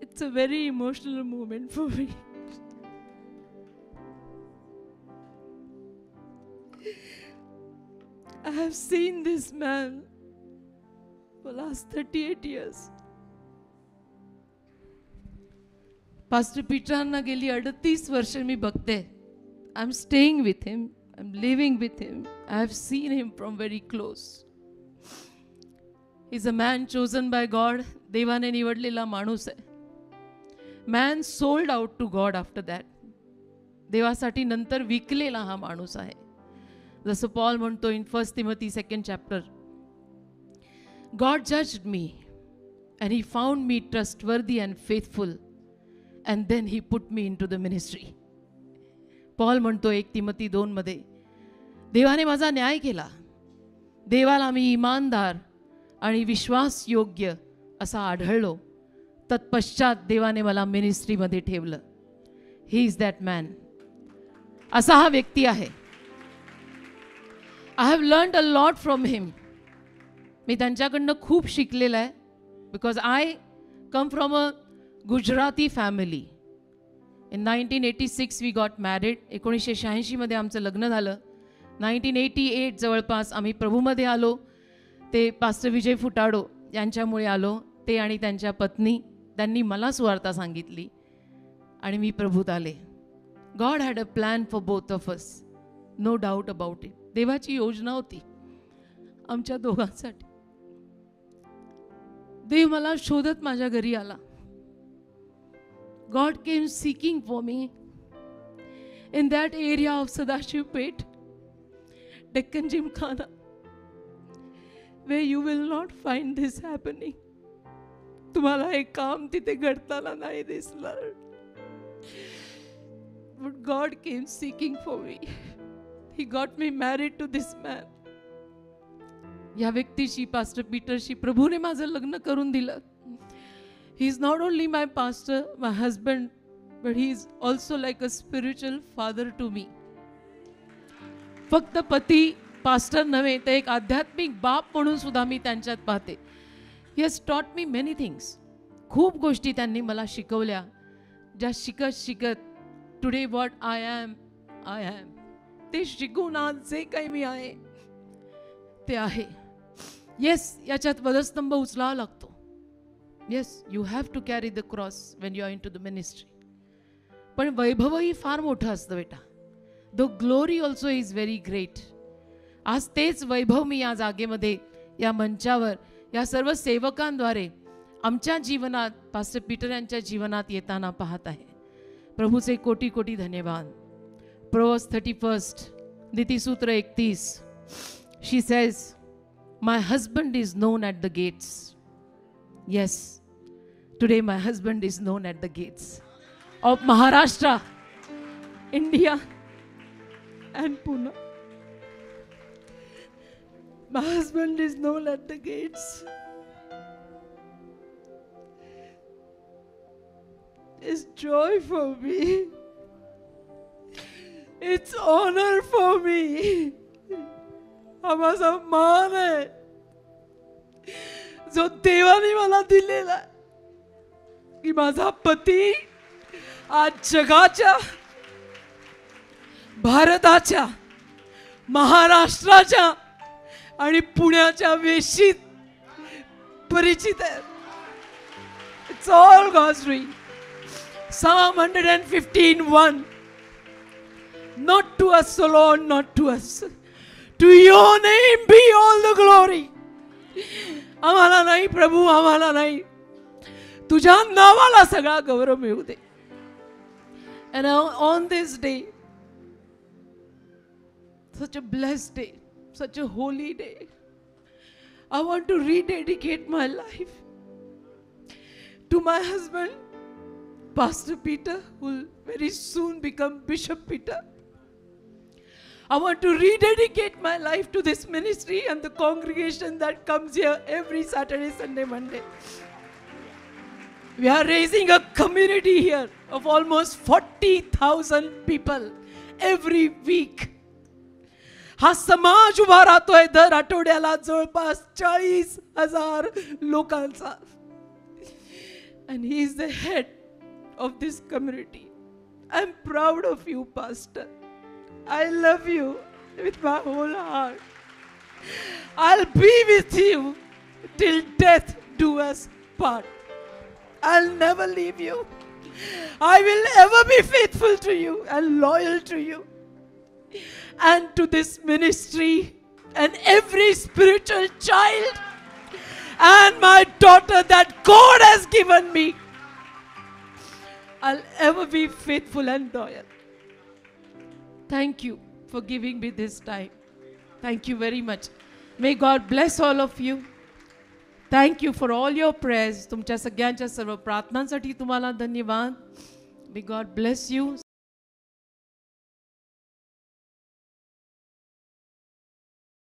It's a very emotional moment for me. I have seen this man for last 38 years. Pastor Peter गेली 38 वर्ष मी बघते. I'm staying with him. I'm living with him. I have seen him from very close. He's a man chosen by God. देवाने निवडलेला माणूस आहे. Man sold out to God after that. देवासाठी नंतर विकलेला हा माणूस आहे. जसं पॉल म्हणतो in 1 Timothy 2nd chapter. God judged me and he found me trustworthy and faithful and then he put me into the ministry. Paul म्हणतो 1 तिमोथी 2 मध्ये देवाने माझा न्याय केला. देवाला मी इमानदार आणि विश्वासयोग्य असा आढळलो. तत्पश्चात देवाने मला मिनिस्ट्रीमध्ये ठेवलं. He is that man. असा हा व्यक्ती आहे. I have learned a lot from him. मी त्यांच्याकडनं खूप शिकलेलं आहे. Because I come from a Gujarati family. In 1986 we got married. 1986 मध्ये आमचं लग्न झालं. 1988 जवळपास आम्ही प्रभूमध्ये आलो. ते पास्टर विजय फुटाडो यांच्यामुळे आलो. ते आणि त्यांच्या पत्नी त्यांनी मला सुवार्ता सांगितली आणि मी प्रभूत आले. God had a plan for both of us. No doubt about it. देवाची योजना होती आमच्या दोघांसाठी. देव मला शोधत माझ्या घरी आला. God came seeking for me in that area of Sadashiv Peth, Deccan Gymkhana, where you will not find this happening. तुम्हाला हे काम तिथे घडताना नाही दिसणार. But God came seeking for me. He got me married to this man. या व्यक्तीशी, पास्टर पीटरशी प्रभूने माझं लग्न करून दिलं. He is not only my pastor, my husband, but he is also like a spiritual father to me. फक्त पती pastor नव्हे तर एक आध्यात्मिक बाप म्हणून सुद्धा मी त्यांच्यात पाहते. He has taught me many things. खूप गोष्टी त्यांनी मला शिकवल्या, ज्या शिकत शिकत टुडे व्हॉट आय ॲम ते शिकून आज जे काही मी आहे ते आहे. येस, याच्यात वधस्तंभ उचलावा लागतो. Yes, you have to carry the cross when you are in to the ministry. पण वैभवही फार मोठं असतं बेटा. The glory also is very great. आज तेच वैभव मी या जागेमध्ये, या मंचावर, या सर्व सेवकांद्वारे आमच्या जीवनात, पास्टर पीटर यांच्या जीवनात येताना पाहत आहे. प्रभूचे कोटी कोटी धन्यवाद. Proverbs 31 नीतिसूत्र 31. She says, my husband is known at the gates. Yes, today my husband is known at the gates of Maharashtra, India and Pune. My husband is known at the gates. It's joy for me. It's honor for me. हा माझा मान आहे जो देवाने मला दिलेला, की माझा पती आज जगाच्या, भारताच्या, महाराष्ट्राच्या आणि पुण्याच्या वेशीत परिचित आहे. It's all God's doing. Psalm 115:1. Not to us alone, not to us. To your name be all the glory. आम्हाला नाही प्रभू, आम्हाला नाही, तुझ्या नावाला सगळा गौरव मिळू दे. And on this day, such a blessed day, such a holy day, I want to rededicate my life to my husband, Pastor Peter, who will very soon become Bishop Peter. I want to rededicate my life to this ministry and the congregation that comes here every Saturday, Sunday, Monday. We are raising a community here of almost 40,000 people every week. हा समाज उभा राहतोय दर आठवड्याला जवळपास 40,000 लोकांचा. And he is the head of this community. I'm proud of you, Pastor. I love you with my whole heart. I'll be with you till death do us part. I'll never leave you. I will ever be faithful to you and loyal to you and to this ministry and every spiritual child and my daughter that God has given me. I'll ever be faithful and loyal. Thank you for giving me this time. Thank you very much. May God bless all of you. Thank you for all your prayers. तुमच्या सगळ्यांच्या सर्व प्रार्थनांसाठी तुम्हाला धन्यवाद. May God bless you.